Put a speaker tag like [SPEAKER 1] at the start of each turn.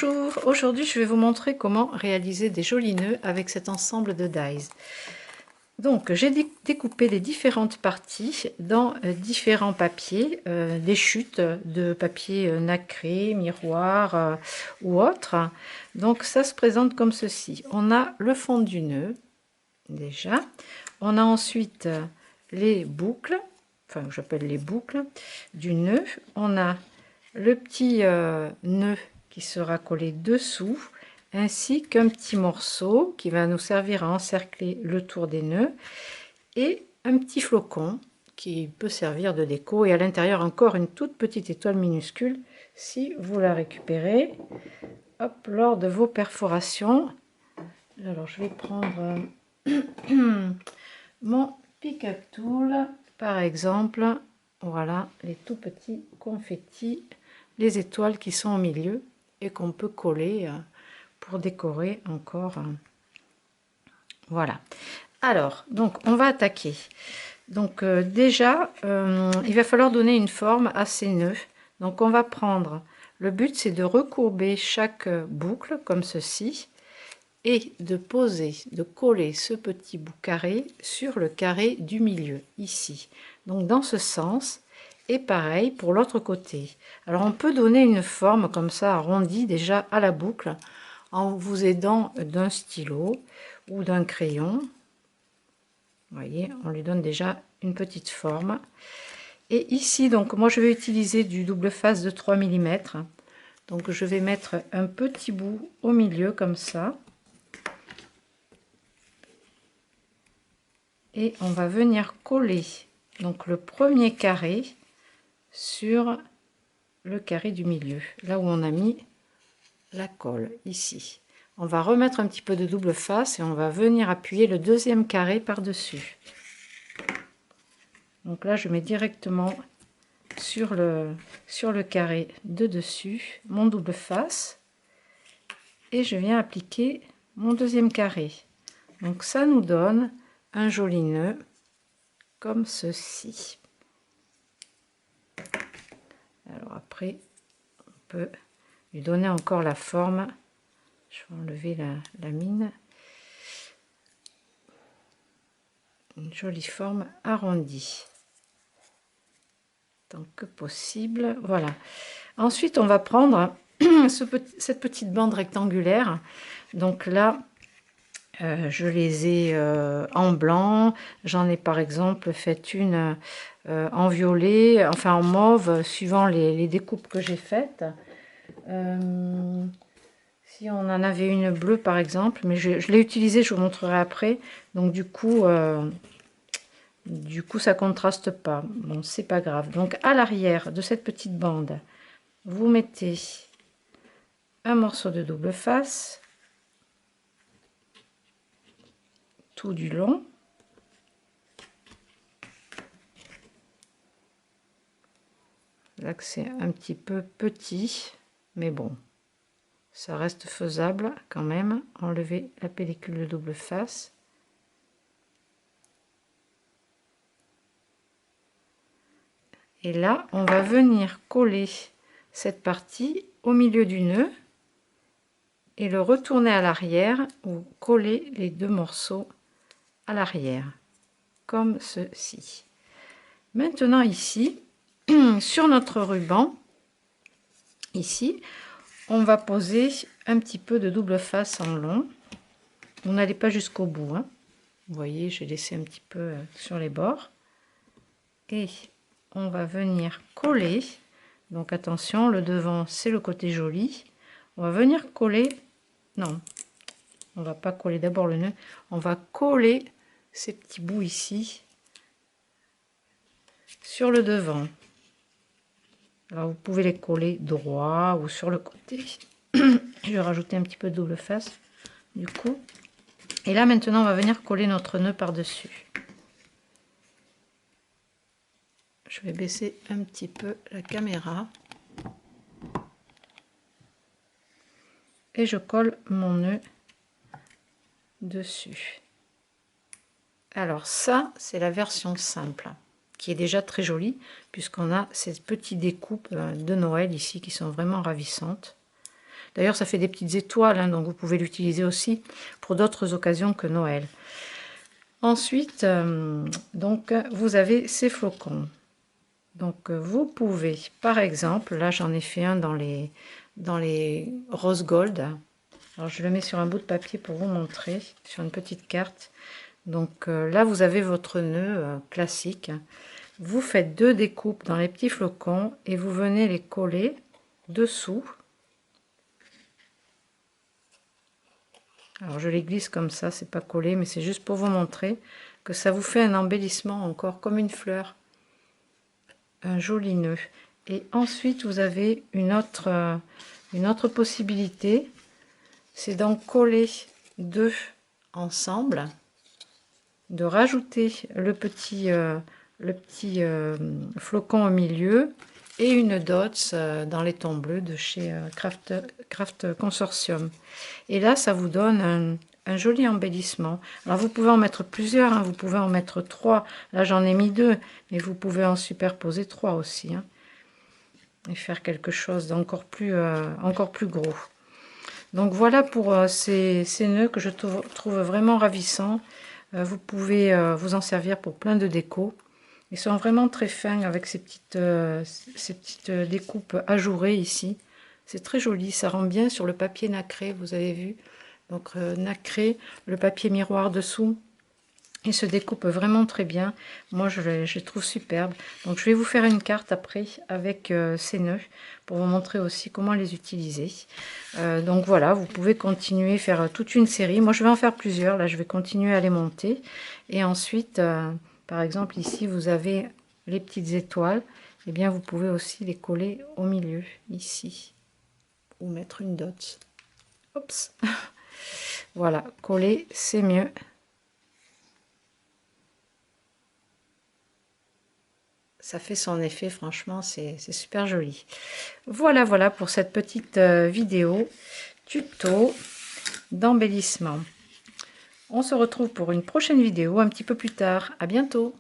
[SPEAKER 1] Bonjour, aujourd'hui je vais vous montrer comment réaliser des jolis nœuds avec cet ensemble de dies. Donc j'ai découpé les différentes parties dans différents papiers, des chutes de papier nacré, miroir ou autre. Donc ça se présente comme ceci. On a le fond du nœud déjà, on a ensuite les boucles, enfin j'appelle les boucles du nœud, on a le petit nœud qui sera collé dessous, ainsi qu'un petit morceau qui va nous servir à encercler le tour des nœuds, et un petit flocon qui peut servir de déco, et à l'intérieur encore une toute petite étoile minuscule si vous la récupérez hop, lors de vos perforations. Alors je vais prendre mon pick-up tool par exemple. Voilà les tout petits confettis, les étoiles qui sont au milieu et qu'on peut coller pour décorer encore. Voilà. Alors, donc on va attaquer. Donc déjà, il va falloir donner une forme à ces nœuds. Donc on va prendre, le but c'est de recourber chaque boucle comme ceci et de poser, de coller ce petit bout carré sur le carré du milieu ici. Donc dans ce sens. Et pareil pour l'autre côté. Alors on peut donner une forme comme ça arrondie déjà à la boucle en vous aidant d'un stylo ou d'un crayon. Vous voyez, on lui donne déjà une petite forme. Et ici, donc moi je vais utiliser du double face de 3 mm. Donc je vais mettre un petit bout au milieu comme ça. Et on va venir coller donc le premier carré sur le carré du milieu, là où on a mis la colle ici. On va remettre un petit peu de double face et on va venir appuyer le deuxième carré par dessus. Donc là je mets directement sur le carré de dessus mon double face et je viens appliquer mon deuxième carré. Donc ça nous donne un joli nœud comme ceci. Alors après on peut lui donner encore la forme. Je vais enlever la mine. Une jolie forme arrondie tant que possible. Voilà. Ensuite on va prendre cette petite bande rectangulaire. Donc là je les ai en blanc, j'en ai par exemple fait une en violet, enfin en mauve, suivant les découpes que j'ai faites. Si on en avait une bleue par exemple, mais je l'ai utilisée, je vous montrerai après. Donc du coup ça contraste pas. Bon, c'est pas grave. Donc à l'arrière de cette petite bande, vous mettez un morceau de double face tout du long. Là que c'est un petit peu petit, mais bon, ça reste faisable quand même. Enlever la pellicule de double face. Et là, on va venir coller cette partie au milieu du nœud et le retourner à l'arrière ou coller les deux morceaux à l'arrière, comme ceci. Maintenant ici, sur notre ruban, ici, on va poser un petit peu de double face en long. Vous n'allez pas jusqu'au bout, hein. Vous voyez, j'ai laissé un petit peu sur les bords. Et on va venir coller. Donc attention, le devant, c'est le côté joli. On va venir coller. Non, on va pas coller d'abord le nœud. On va coller ces petits bouts ici sur le devant. Alors vous pouvez les coller droit ou sur le côté. Je vais rajouter un petit peu de double face du coup. Et là maintenant on va venir coller notre nœud par dessus. Je vais baisser un petit peu la caméra et je colle mon nœud dessus. Alors ça c'est la version simple qui est déjà très jolie puisqu'on a ces petites découpes de Noël ici qui sont vraiment ravissantes. D'ailleurs, ça fait des petites étoiles, hein, donc vous pouvez l'utiliser aussi pour d'autres occasions que Noël. Ensuite, donc, vous avez ces flocons. Donc, vous pouvez, par exemple, là, j'en ai fait un dans les rose gold. Alors, je le mets sur un bout de papier pour vous montrer, sur une petite carte. Donc, là, vous avez votre nœud classique. Vous faites 2 découpes dans les petits flocons et vous venez les coller dessous. Alors je les glisse comme ça, c'est pas collé, mais c'est juste pour vous montrer que ça vous fait un embellissement encore comme une fleur. Un joli nœud. Et ensuite vous avez une autre possibilité, c'est d'en coller 2 ensemble, de rajouter le petit flocon au milieu et une dots dans les tons bleus de chez Craft Consortium. Et là, ça vous donne un joli embellissement. Alors, vous pouvez en mettre plusieurs, hein, vous pouvez en mettre 3. Là, j'en ai mis 2, mais vous pouvez en superposer 3 aussi. Hein, et faire quelque chose d'encore plus gros. Donc, voilà pour ces nœuds que je trouve vraiment ravissants. Vous pouvez vous en servir pour plein de décos. Ils sont vraiment très fins avec ces petites découpes ajourées ici. C'est très joli, ça rend bien sur le papier nacré, vous avez vu. Donc nacré, le papier miroir dessous. Il se découpe vraiment très bien. Moi, je les trouve superbes. Donc, je vais vous faire une carte après avec ces nœuds pour vous montrer aussi comment les utiliser. Donc, voilà, vous pouvez continuer à faire toute une série. Moi, je vais en faire plusieurs. Là, je vais continuer à les monter. Et ensuite, par exemple, ici, vous avez les petites étoiles. Eh bien, vous pouvez aussi les coller au milieu, ici. Ou mettre une dot. Oups. Voilà, coller, c'est mieux. Ça fait son effet, franchement, c'est super joli. Voilà pour cette petite vidéo tuto d'embellissement. On se retrouve pour une prochaine vidéo un petit peu plus tard. À bientôt!